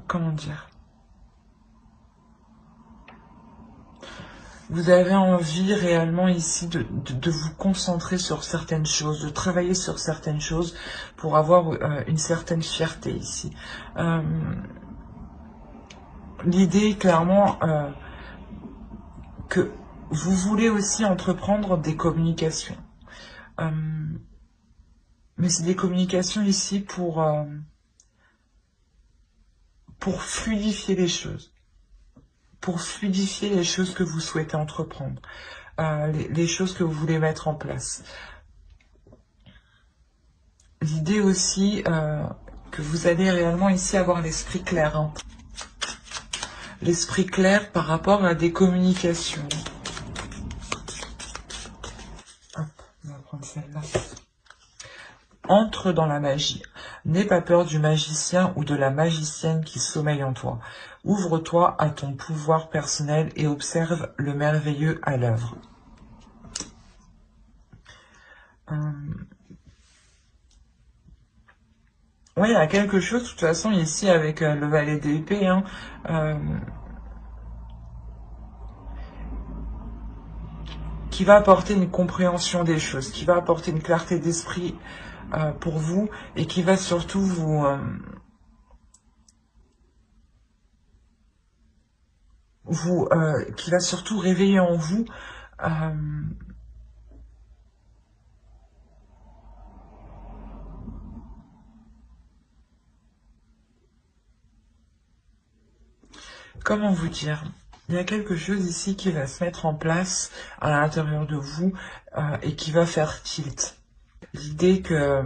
comment dire, vous avez envie réellement ici de vous concentrer sur certaines choses, de travailler sur certaines choses pour avoir une certaine fierté ici. L'idée clairement que vous voulez aussi entreprendre des communications. Mais c'est des communications ici pour fluidifier les choses. Pour fluidifier les choses que vous souhaitez entreprendre. Les choses que vous voulez mettre en place. L'idée aussi que vous allez réellement ici avoir l'esprit clair. Hein. L'esprit clair par rapport à des communications. Hop, on va prendre celle-là. Entre dans la magie. N'aie pas peur du magicien ou de la magicienne qui sommeille en toi. Ouvre-toi à ton pouvoir personnel et observe le merveilleux à l'œuvre. Oui, il y a quelque chose, de toute façon, ici, avec le valet d'épée, hein, qui va apporter une compréhension des choses, qui va apporter une clarté d'esprit pour vous, et qui va surtout qui va surtout réveiller en vous comment vous dire, il y a quelque chose ici qui va se mettre en place à l'intérieur de vous et qui va faire tilt. L'idée que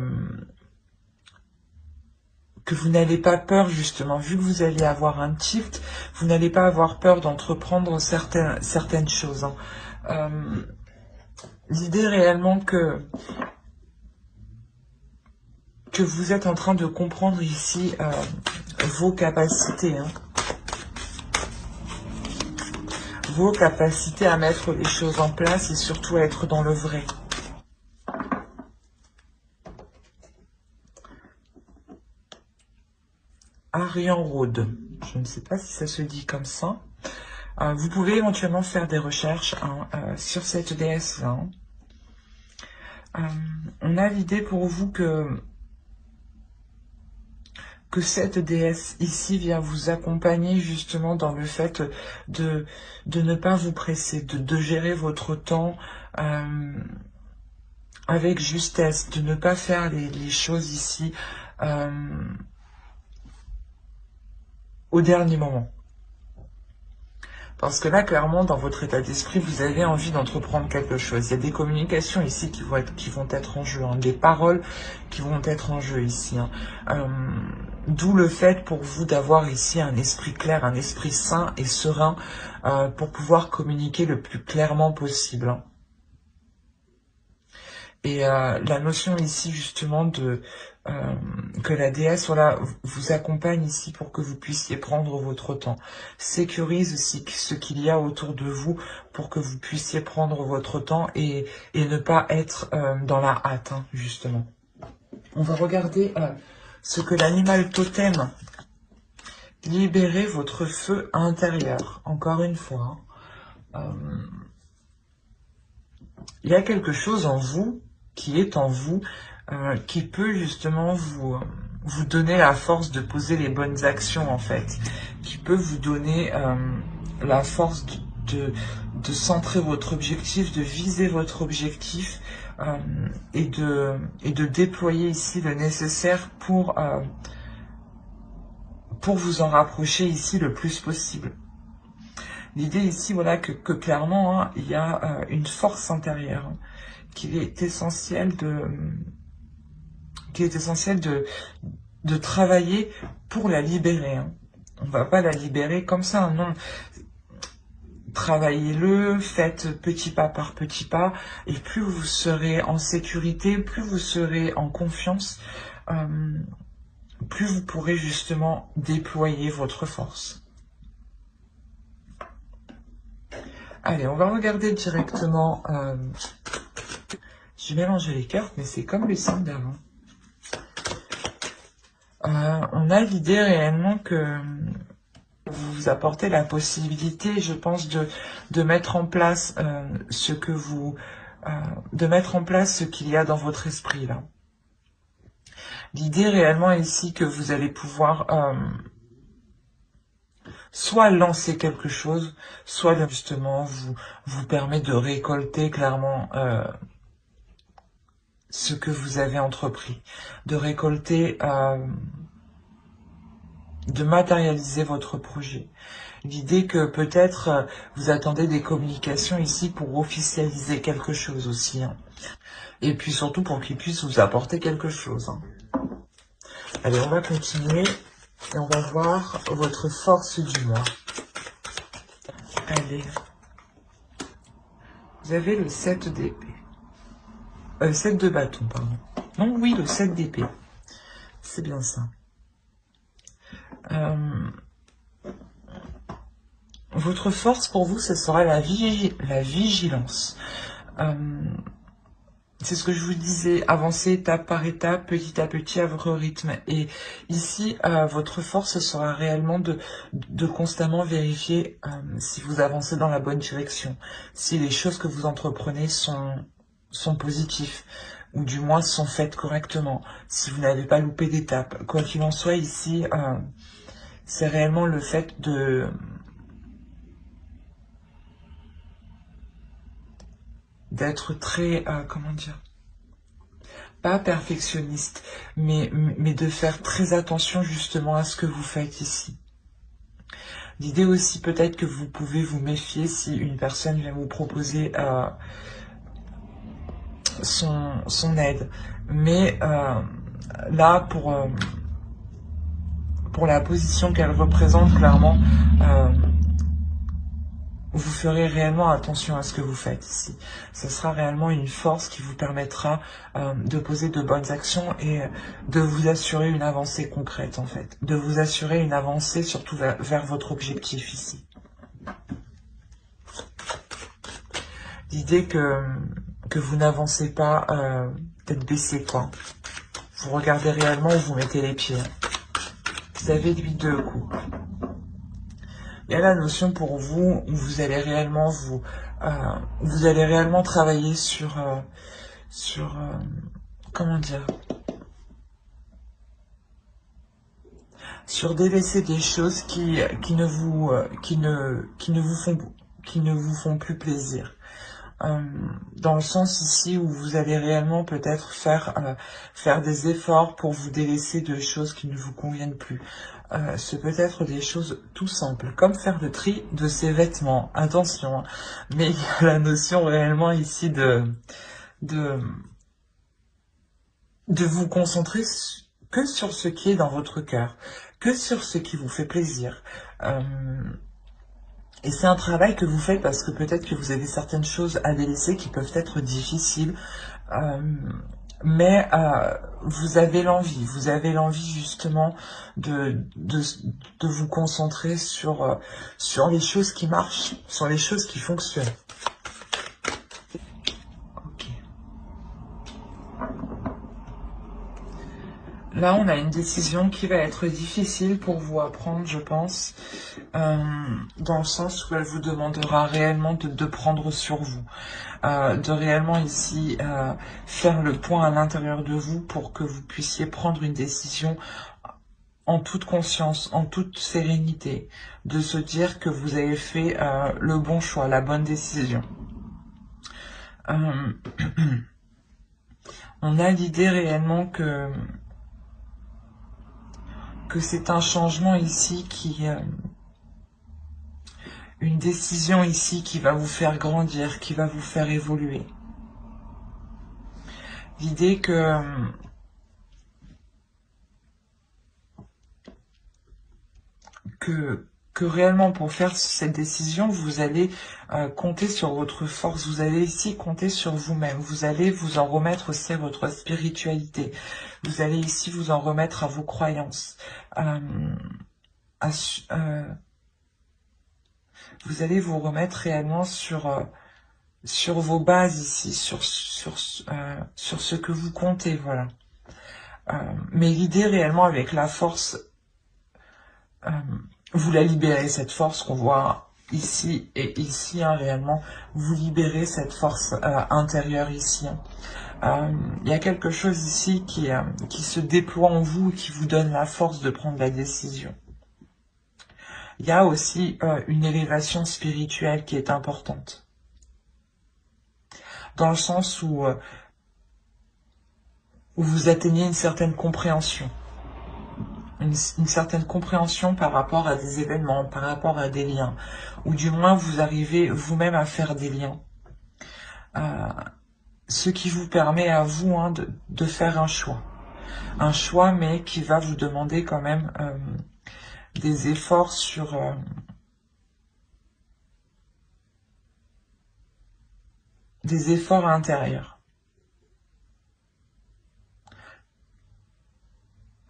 vous n'avez pas peur, justement, vu que vous allez avoir un tilt, vous n'allez pas avoir peur d'entreprendre certaines choses. Hein. L'idée réellement que vous êtes en train de comprendre ici vos capacités. Hein. Vos capacités à mettre les choses en place et surtout à être dans le vrai. Arian Rode, je ne sais pas si ça se dit comme ça. Vous pouvez éventuellement faire des recherches sur cette déesse-là. On a l'idée pour vous que cette déesse ici vient vous accompagner justement dans le fait de ne pas vous presser, de gérer votre temps avec justesse, de ne pas faire les choses ici au dernier moment. Parce que là, clairement, dans votre état d'esprit, vous avez envie d'entreprendre quelque chose. Il y a des communications ici qui vont être en jeu, hein, des paroles qui vont être en jeu ici. Hein. D'où le fait pour vous d'avoir ici un esprit clair, un esprit sain et serein pour pouvoir communiquer le plus clairement possible. Hein. Et la notion ici justement que la déesse voilà, vous accompagne ici pour que vous puissiez prendre votre temps. Sécurise aussi ce qu'il y a autour de vous pour que vous puissiez prendre votre temps et ne pas être dans la hâte, hein, justement. On va regarder ce que l'animal totem. Libérez votre feu intérieur. Encore une fois. Il y a quelque chose en vous qui est en vous, qui peut justement vous donner la force de poser les bonnes actions en fait, qui peut vous donner la force de centrer votre objectif, de viser votre objectif et de déployer ici le nécessaire pour vous en rapprocher ici le plus possible. L'idée ici, voilà, que clairement, hein, il y a une force intérieure hein, qu'il est essentiel de travailler pour la libérer. Hein. On ne va pas la libérer comme ça, non. Travaillez-le, faites petit pas par petit pas, et plus vous serez en sécurité, plus vous serez en confiance, plus vous pourrez justement déployer votre force. Allez, on va regarder directement. J'ai mélangé les cartes, mais c'est comme les signes d'avant. On a l'idée réellement que vous vous apportez la possibilité, je pense, de mettre en place ce que vous... de mettre en place ce qu'il y a dans votre esprit, là. L'idée réellement ici que vous allez pouvoir soit lancer quelque chose, soit justement vous permet de récolter clairement ce que vous avez entrepris, de récolter, de matérialiser votre projet. L'idée que peut-être vous attendez des communications ici pour officialiser quelque chose aussi, hein. Et puis surtout pour qu'ils puissent vous apporter quelque chose, hein. Allez, on va continuer et on va voir votre force du mois. Allez, vous avez le 7 d'épée. 7 de bâton, pardon. Non, oui, le 7 d'épée. C'est bien ça. Votre force pour vous, ce sera la vigilance. C'est ce que je vous disais, avancez étape par étape, petit à petit à votre rythme. Et ici, votre force sera réellement de constamment vérifier si vous avancez dans la bonne direction, si les choses que vous entreprenez sont positives, ou du moins sont faites correctement, si vous n'avez pas loupé d'étape. Quoi qu'il en soit, ici, c'est réellement le fait d'être très, comment dire, pas perfectionniste, mais de faire très attention justement à ce que vous faites ici. L'idée aussi peut-être que vous pouvez vous méfier si une personne vient vous proposer son aide. Mais là, pour la position qu'elle représente, clairement, vous ferez réellement attention à ce que vous faites ici. Ce sera réellement une force qui vous permettra de poser de bonnes actions et de vous assurer une avancée concrète, en fait. De vous assurer une avancée surtout vers votre objectif ici. L'idée que vous n'avancez pas tête baissée, quoi. Vous regardez réellement où vous mettez les pieds. Vous avez l'huile de coupe. Il y a la notion pour vous où vous allez réellement travailler sur comment dire, sur délaisser des choses qui ne vous font plus plaisir. Dans le sens ici où vous allez réellement peut-être faire des efforts pour vous délaisser de choses qui ne vous conviennent plus. C'est peut-être des choses tout simples, comme faire le tri de ses vêtements. Attention, hein. Mais il y a la notion réellement ici de vous concentrer que sur ce qui est dans votre cœur, que sur ce qui vous fait plaisir. Et c'est un travail que vous faites parce que peut-être que vous avez certaines choses à délaisser qui peuvent être difficiles, mais vous avez l'envie justement de vous concentrer sur les choses qui marchent, sur les choses qui fonctionnent. Ok. Là, on a une décision qui va être difficile pour vous à prendre, je pense, dans le sens où elle vous demandera réellement de prendre sur vous, de réellement ici faire le point à l'intérieur de vous pour que vous puissiez prendre une décision en toute conscience, en toute sérénité, de se dire que vous avez fait le bon choix, la bonne décision. On a l'idée réellement que c'est un changement ici une décision ici qui va vous faire grandir, qui va vous faire évoluer. L'idée que réellement pour faire cette décision, vous allez compter sur votre force, vous allez ici compter sur vous-même, vous allez vous en remettre aussi à votre spiritualité, vous allez ici vous en remettre à vos croyances, vous allez vous remettre réellement sur vos bases ici, sur ce que vous comptez, voilà. Mais l'idée réellement avec la force, vous la libérez, cette force qu'on voit ici et ici, hein, réellement, vous libérez cette force intérieure ici. Il y a quelque chose ici qui se déploie en vous et qui vous donne la force de prendre la décision. Il y a aussi une élévation spirituelle qui est importante. Dans le sens où vous atteignez une certaine compréhension. Une certaine compréhension par rapport à des événements, par rapport à des liens. Ou du moins, vous arrivez vous-même à faire des liens. Ce qui vous permet à vous de faire un choix. Un choix, mais qui va vous demander quand même des efforts sur... des efforts intérieurs.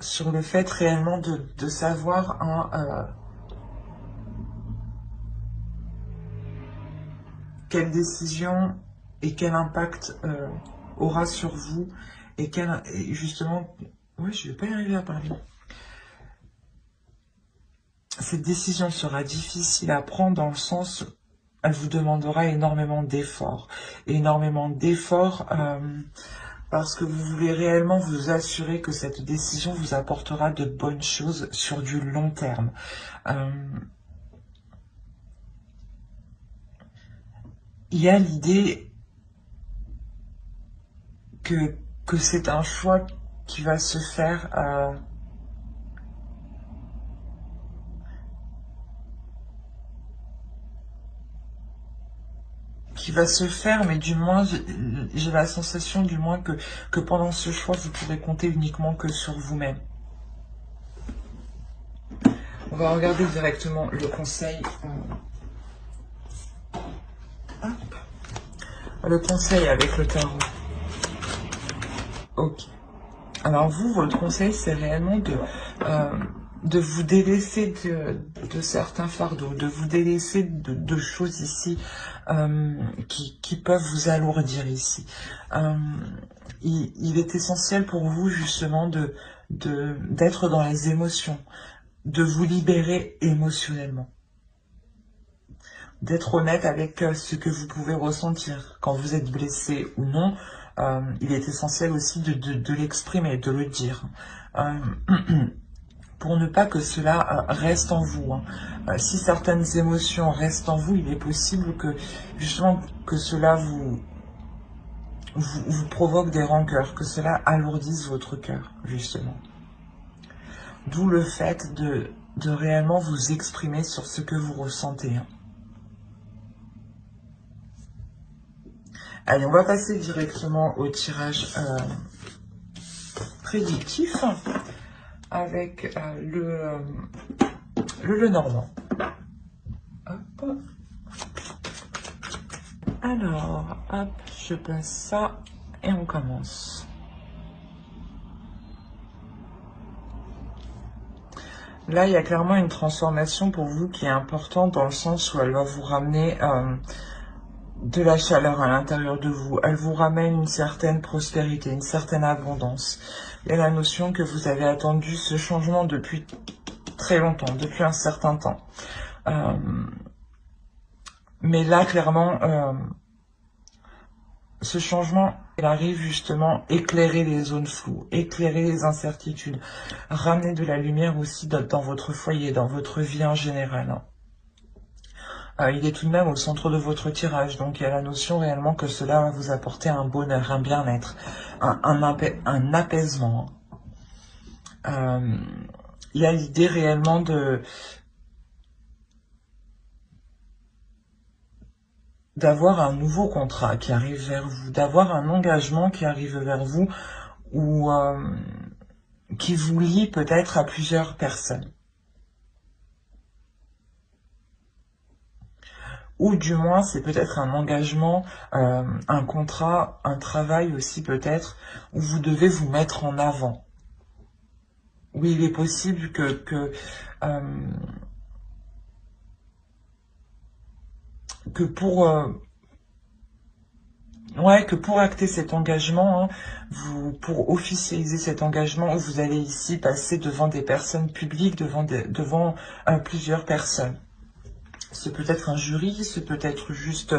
Sur le fait réellement de savoir quelle décision et quel impact aura sur vous et justement... Oui, je vais pas y arriver à parler. Cette décision sera difficile à prendre dans le sens... Elle vous demandera énormément d'efforts. Énormément d'efforts parce que vous voulez réellement vous assurer que cette décision vous apportera de bonnes choses sur du long terme. Il y a l'idée que c'est un choix qui va se faire mais du moins, j'ai la sensation du moins que pendant ce choix, vous pourrez compter uniquement que sur vous-même. On va regarder directement le conseil. Le conseil avec le tarot. Ok. Alors vous, votre conseil, c'est réellement de vous délaisser de certains fardeaux, de vous délaisser de choses ici qui peuvent vous alourdir ici. Il est essentiel pour vous justement d'être dans les émotions, de vous libérer émotionnellement, d'être honnête avec ce que vous pouvez ressentir quand vous êtes blessé ou non. Il est essentiel aussi de l'exprimer, de le dire. Pour ne pas que cela reste en vous. Si certaines émotions restent en vous, il est possible que justement que cela vous provoque des rancœurs, que cela alourdisse votre cœur, justement. D'où le fait de réellement vous exprimer sur ce que vous ressentez. Allez, on va passer directement au tirage prédictif avec le Normand. Hop. Alors, hop, je passe ça et on commence. Là, il y a clairement une transformation pour vous qui est importante dans le sens où elle va vous ramener de la chaleur à l'intérieur de vous. Elle vous ramène une certaine prospérité, une certaine abondance. Il y a la notion que vous avez attendu ce changement depuis très longtemps, depuis un certain temps. Mais là, clairement, ce changement, il arrive justement éclairer les zones floues, éclairer les incertitudes, ramener de la lumière aussi dans votre foyer, dans votre vie en général. Il est tout de même au centre de votre tirage, donc il y a la notion réellement que cela va vous apporter un bonheur, un bien-être, un apaisement. Il y a l'idée réellement d'avoir un nouveau contrat qui arrive vers vous, d'avoir un engagement qui arrive vers vous ou qui vous lie peut-être à plusieurs personnes. Ou du moins, c'est peut-être un engagement, un contrat, un travail aussi peut-être, où vous devez vous mettre en avant. Oui, il est possible que pour Ouais, que pour acter cet engagement, hein, pour officialiser cet engagement, vous allez ici passer devant des personnes publiques, devant plusieurs personnes. C'est peut-être un jury, c'est peut-être juste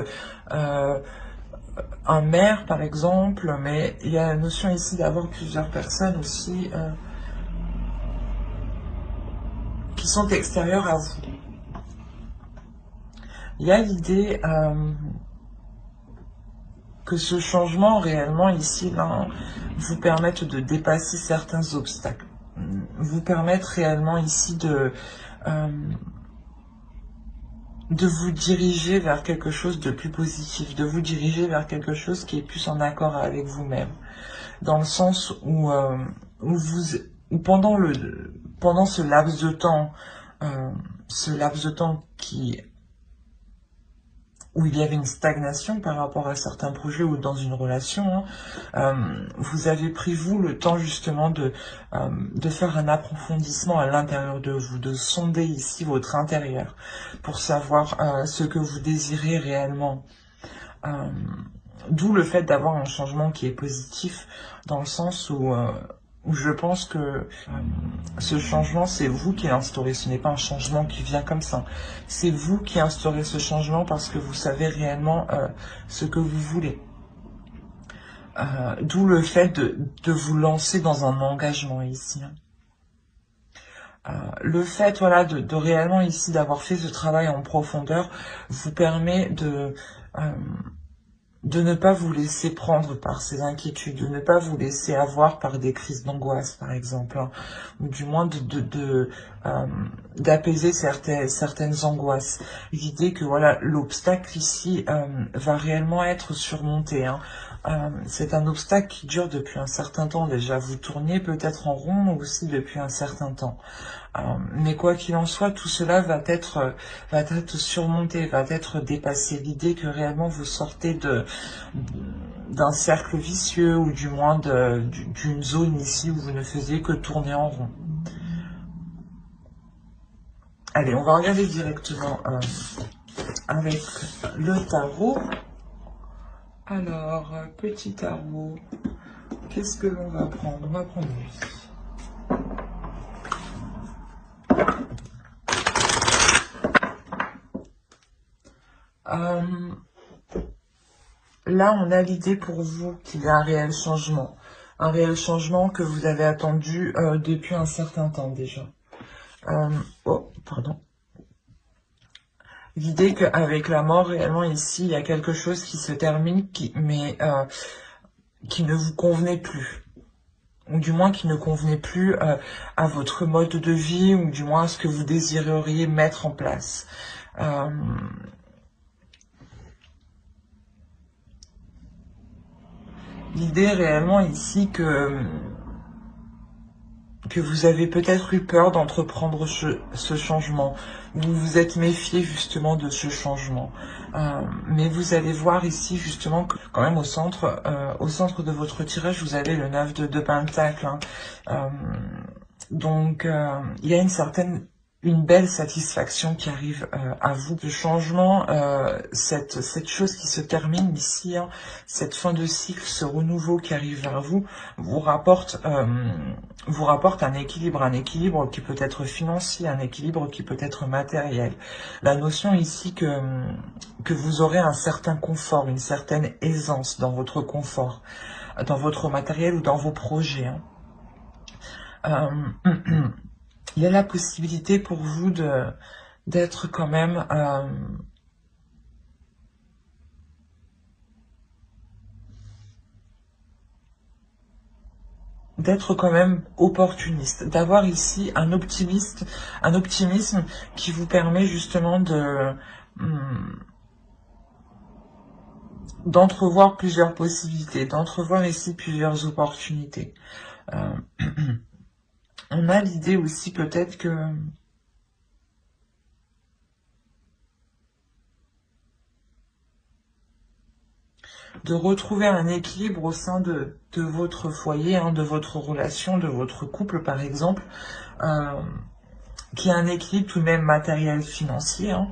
euh, un maire par exemple, mais il y a la notion ici d'avoir plusieurs personnes aussi qui sont extérieures à vous. Il y a l'idée que ce changement réellement ici là, vous permette de dépasser certains obstacles, vous permettre réellement ici de vous diriger vers quelque chose de plus positif, de vous diriger vers quelque chose qui est plus en accord avec vous-même, dans le sens où pendant ce laps de temps, où il y avait une stagnation par rapport à certains projets ou dans une relation, hein, vous avez pris vous le temps justement de faire un approfondissement à l'intérieur de vous, de sonder ici votre intérieur pour savoir ce que vous désirez réellement. D'où le fait d'avoir un changement qui est positif, dans le sens où je pense que ce changement, c'est vous qui l'instaurez. Ce n'est pas un changement qui vient comme ça. C'est vous qui instaurez ce changement parce que vous savez réellement ce que vous voulez. D'où le fait de vous lancer dans un engagement ici. Le fait voilà, de réellement ici d'avoir fait ce travail en profondeur vous permet de ne pas vous laisser prendre par ces inquiétudes, de ne pas vous laisser avoir par des crises d'angoisse, par exemple, hein, ou du moins d'apaiser certaines angoisses. L'idée que voilà, l'obstacle ici va réellement être surmonté. Hein. C'est un obstacle qui dure depuis un certain temps déjà. Vous tournez peut-être en rond aussi depuis un certain temps. Mais quoi qu'il en soit, tout cela va être surmonté, va être dépassé. L'idée que réellement vous sortez d'un cercle vicieux ou du moins d'une zone ici où vous ne faisiez que tourner en rond. Allez, on va regarder directement avec le tarot. Alors, petit tarot, qu'est-ce que l'on va prendre? On va prendre lui. Là, on a l'idée pour vous qu'il y a un réel changement que vous avez attendu depuis un certain temps déjà. Oh, pardon. L'idée qu'avec la mort, réellement ici, il y a quelque chose qui se termine, mais qui ne vous convenait plus. Ou du moins qui ne convenait plus à votre mode de vie, ou du moins à ce que vous désireriez mettre en place. L'idée réellement ici que vous avez peut-être eu peur d'entreprendre ce changement, vous vous êtes méfié justement de ce changement. Mais vous allez voir ici justement que quand même au centre de votre tirage, vous avez le 9 de Pentacle. Hein. Donc il y a une belle satisfaction qui arrive à vous. Le changement, cette chose qui se termine ici, hein, cette fin de cycle, ce renouveau qui arrive vers vous, vous rapporte un équilibre qui peut être financier, un équilibre qui peut être matériel. La notion ici que vous aurez un certain confort, une certaine aisance dans votre confort, dans votre matériel ou dans vos projets. Hein. Il y a la possibilité pour vous d'être quand même opportuniste, d'avoir ici un optimisme qui vous permet justement d'entrevoir plusieurs possibilités, d'entrevoir ici plusieurs opportunités. On a l'idée aussi peut-être que de retrouver un équilibre au sein de votre foyer, hein, de votre relation, de votre couple par exemple, qui a un équilibre tout de même matériel financier, hein,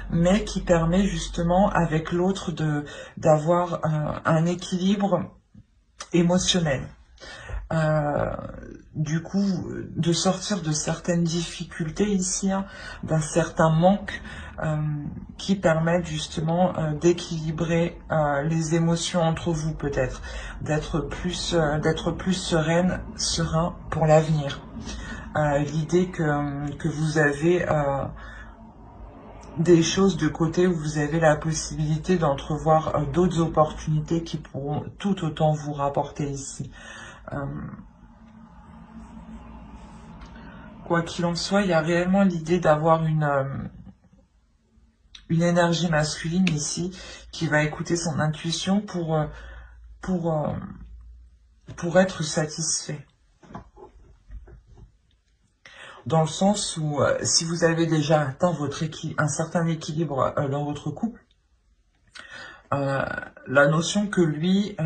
mais qui permet justement avec l'autre d'avoir un équilibre émotionnel. Du coup, de sortir de certaines difficultés ici, hein, d'un certain manque qui permettent justement d'équilibrer les émotions entre vous peut-être, d'être plus serein pour l'avenir. L'idée que vous avez des choses de côté où vous avez la possibilité d'entrevoir d'autres opportunités qui pourront tout autant vous rapporter ici. Quoi qu'il en soit, il y a réellement l'idée d'avoir une énergie masculine ici qui va écouter son intuition pour être satisfait. Dans le sens où si vous avez déjà atteint un certain équilibre dans votre couple, la notion que lui,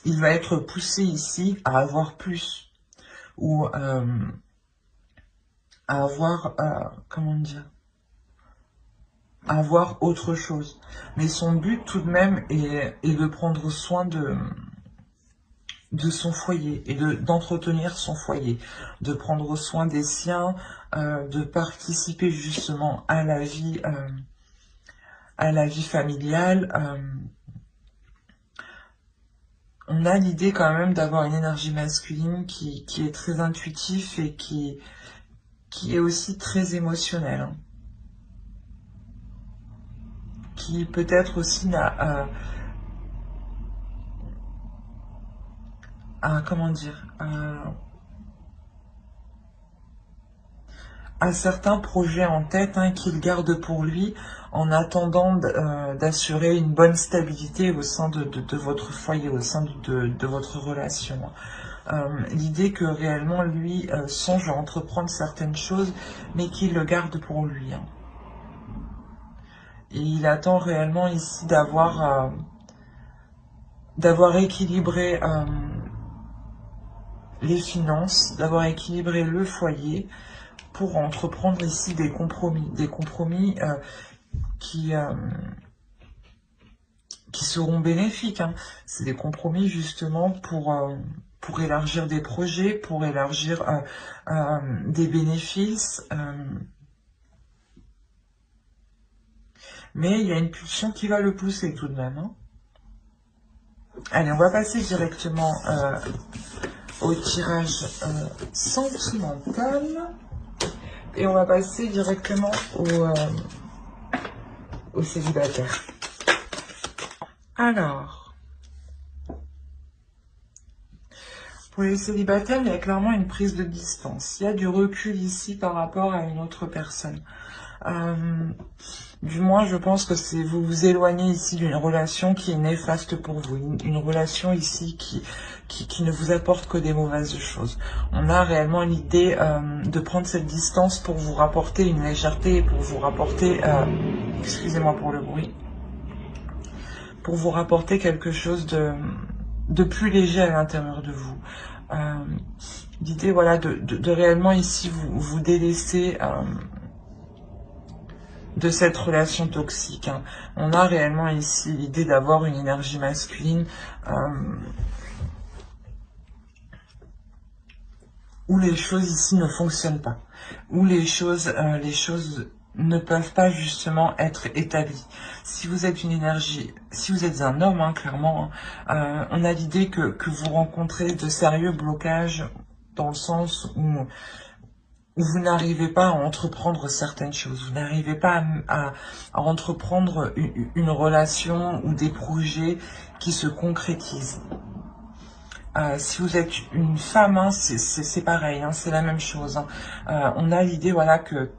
il va être poussé ici à avoir plus, ou à avoir, comment dire, à avoir autre chose. Mais son but tout de même est de prendre soin de son foyer et d'entretenir son foyer, de prendre soin des siens, de participer justement à la vie familiale. On a l'idée quand même d'avoir une énergie masculine qui est très intuitive et qui est aussi très émotionnelle, hein. Qui peut-être aussi n'a comment dire, à certains projets en tête, hein, qu'il garde pour lui en attendant d'assurer une bonne stabilité au sein de votre foyer, au sein de votre relation. L'idée que réellement lui songe à entreprendre certaines choses, mais qu'il le garde pour lui, hein. Et il attend réellement ici d'avoir équilibré les finances, d'avoir équilibré le foyer pour entreprendre ici des compromis qui seront bénéfiques, hein. C'est des compromis justement pour élargir des projets, pour élargir des bénéfices. Mais il y a une pulsion qui va le pousser tout de même, hein. Allez, on va passer directement au tirage sentimental. Et on va passer directement au célibataire. Alors, pour les célibataires, il y a clairement une prise de distance. Il y a du recul ici par rapport à une autre personne. Du moins, je pense que vous vous éloignez ici d'une relation qui est néfaste pour vous. Une relation ici qui ne vous apporte que des mauvaises choses. On a réellement l'idée de prendre cette distance pour vous rapporter une légèreté, pour vous rapporter, excusez-moi pour le bruit, pour vous rapporter quelque chose de plus léger à l'intérieur de vous. L'idée, voilà, de réellement ici vous délaisser de cette relation toxique, hein. On a réellement ici l'idée d'avoir une énergie masculine où les choses ici ne fonctionnent pas, où les choses ne peuvent pas justement être établies. Si vous êtes une énergie, si vous êtes un homme, hein, clairement, hein, on a l'idée que vous rencontrez de sérieux blocages dans le sens où vous n'arrivez pas à entreprendre certaines choses, vous n'arrivez pas à entreprendre une relation ou des projets qui se concrétisent. Si vous êtes une femme, hein, c'est pareil, hein, c'est la même chose, hein. On a l'idée, voilà, que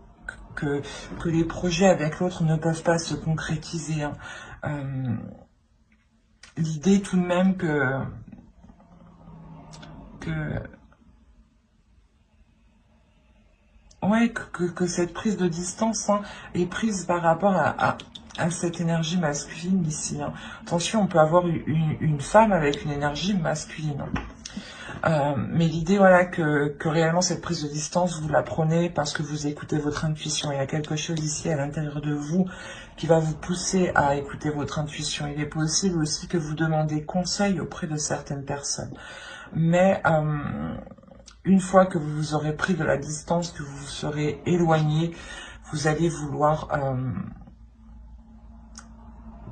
les projets avec l'autre ne peuvent pas se concrétiser, hein. L'idée tout de même que ouais, que cette prise de distance, hein, est prise par rapport à cette énergie masculine ici, hein. Attention, on peut avoir une femme avec une énergie masculine, Mais l'idée, voilà, que réellement cette prise de distance, vous la prenez parce que vous écoutez votre intuition. Il y a quelque chose ici à l'intérieur de vous qui va vous pousser à écouter votre intuition. Il est possible aussi que vous demandez conseil auprès de certaines personnes. Mais une fois que vous aurez pris de la distance, que vous vous serez éloigné, vous allez vouloir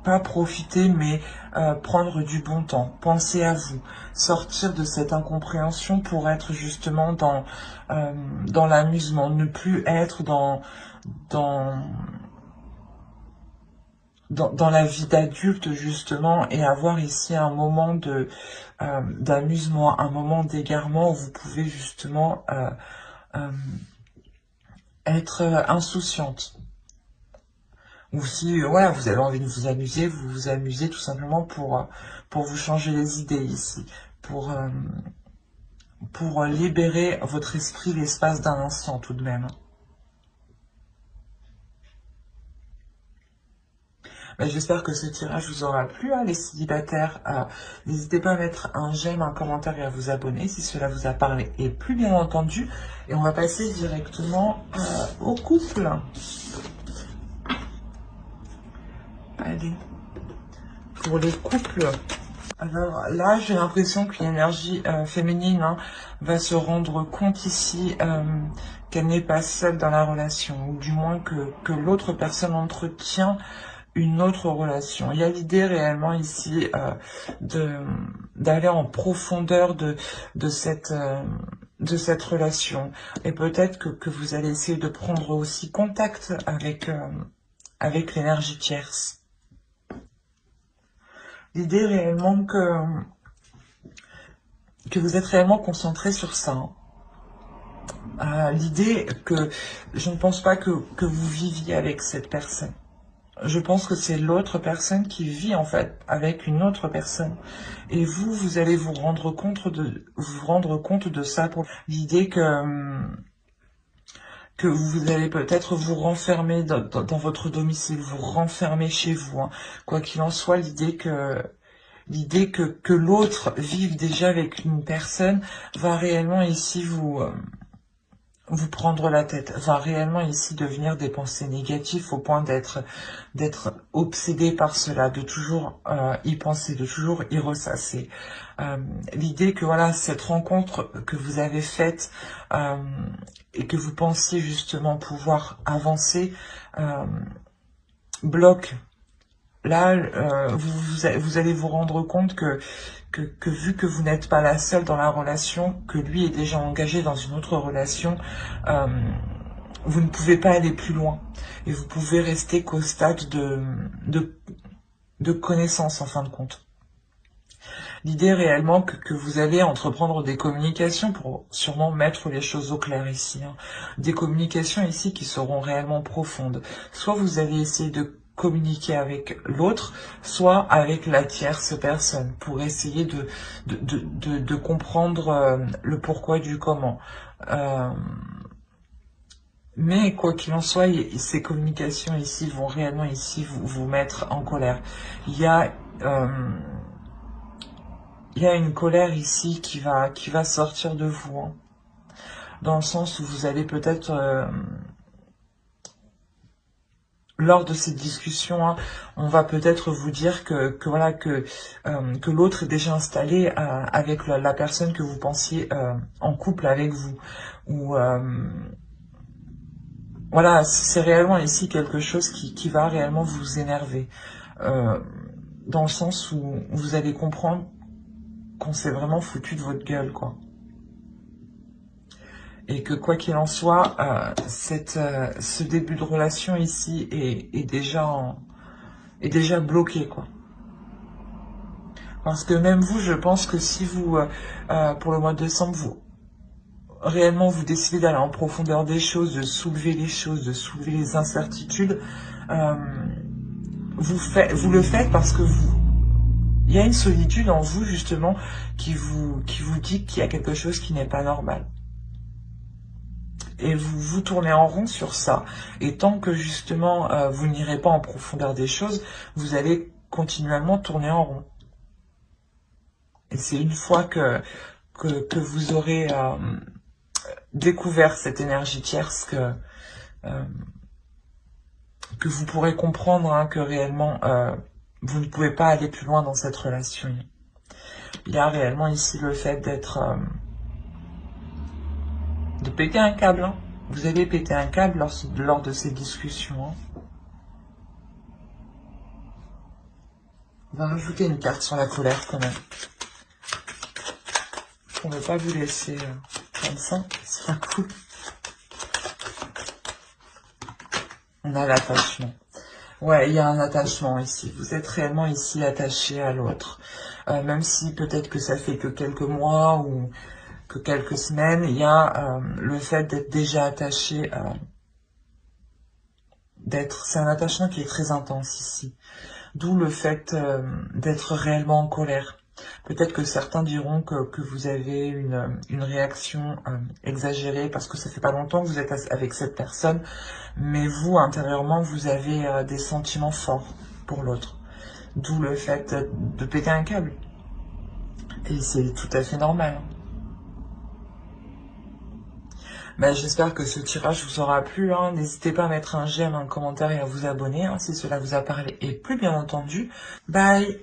pas profiter, mais prendre du bon temps, penser à vous, sortir de cette incompréhension pour être justement dans l'amusement, ne plus être dans la vie d'adulte justement, et avoir ici un moment d'amusement, un moment d'égarement où vous pouvez justement être insouciante. Ou si voilà, vous avez envie de vous vous amusez tout simplement pour vous changer les idées ici, pour libérer votre esprit l'espace d'un instant tout de même. J'espère que ce tirage vous aura plu, hein, les célibataires. N'hésitez pas à mettre un j'aime, un commentaire et à vous abonner si cela vous a parlé et plus bien entendu. Et on va passer directement au couple. Allez, pour les couples. Alors là, j'ai l'impression que l'énergie féminine va se rendre compte ici qu'elle n'est pas seule dans la relation, ou du moins que l'autre personne entretient une autre relation. Il y a l'idée réellement ici d'aller en profondeur de cette relation. Et peut-être que vous allez essayer de prendre aussi contact avec l'énergie tierce. L'idée réellement que vous êtes réellement concentré sur ça. L'idée que je ne pense pas que vous viviez avec cette personne. Je pense que c'est l'autre personne qui vit en fait avec une autre personne. Et vous allez vous rendre compte de ça. Pour l'idée que vous allez peut-être vous renfermer dans votre domicile, vous renfermer chez vous. Hein. Quoi qu'il en soit, l'idée que l'autre vive déjà avec une personne va réellement ici vous prendre la tête, va réellement ici devenir des pensées négatives au point d'être obsédé par cela, de toujours y penser, de toujours y ressasser. L'idée que voilà, cette rencontre que vous avez faite et que vous pensiez justement pouvoir avancer bloque. Là, vous allez vous rendre compte que vu que vous n'êtes pas la seule dans la relation, que lui est déjà engagé dans une autre relation, vous ne pouvez pas aller plus loin. Et vous pouvez rester qu'au stade de connaissance en fin de compte. L'idée réellement que vous allez entreprendre des communications pour sûrement mettre les choses au clair ici. Hein. Des communications ici qui seront réellement profondes. Soit vous allez essayer de communiquer avec l'autre, soit avec la tierce personne, pour essayer de comprendre le pourquoi du comment. Mais quoi qu'il en soit, ces communications ici vont réellement ici vous mettre en colère. Il y a une colère ici qui va sortir de vous, hein, dans le sens où vous allez peut-être lors de cette discussion, hein, on va peut-être vous dire que l'autre est déjà installé avec la personne que vous pensiez en couple avec vous. Ou voilà, c'est réellement ici quelque chose qui va réellement vous énerver. Dans le sens où vous allez comprendre qu'on s'est vraiment foutu de votre gueule, quoi. Et que quoi qu'il en soit, ce début de relation ici est déjà bloqué, quoi. Parce que même vous, je pense que si vous, pour le mois de décembre, réellement vous décidez d'aller en profondeur des choses, de soulever les choses, de soulever les incertitudes, vous le faites parce que il y a une solitude en vous justement qui vous dit qu'il y a quelque chose qui n'est pas normal. Et vous tournez en rond sur ça. Et tant que justement vous n'irez pas en profondeur des choses, vous allez continuellement tourner en rond. Et c'est une fois que que vous aurez découvert cette énergie tierce, que vous pourrez comprendre hein, que réellement vous ne pouvez pas aller plus loin dans cette relation. Il y a réellement ici le fait d'être... de péter un câble. Hein. Vous avez pété un câble lors de ces discussions. Hein. On va rajouter une carte sur la colère quand même. On ne va pas vous laisser comme ça, c'est pas cool. On a l'attachement. Ouais, il y a un attachement ici. Vous êtes réellement ici attaché à l'autre. Même si peut-être que ça fait que quelques mois ou que quelques semaines, il y a le fait d'être déjà attaché. C'est un attachement qui est très intense ici. D'où le fait d'être réellement en colère. Peut-être que certains diront que vous avez une réaction exagérée parce que ça fait pas longtemps que vous êtes avec cette personne, mais vous, intérieurement, vous avez des sentiments forts pour l'autre. D'où le fait de péter un câble. Et c'est tout à fait normal. Ben, j'espère que ce tirage vous aura plu. Hein. N'hésitez pas à mettre un j'aime, un commentaire et à vous abonner hein, si cela vous a parlé. Et plus bien entendu, bye!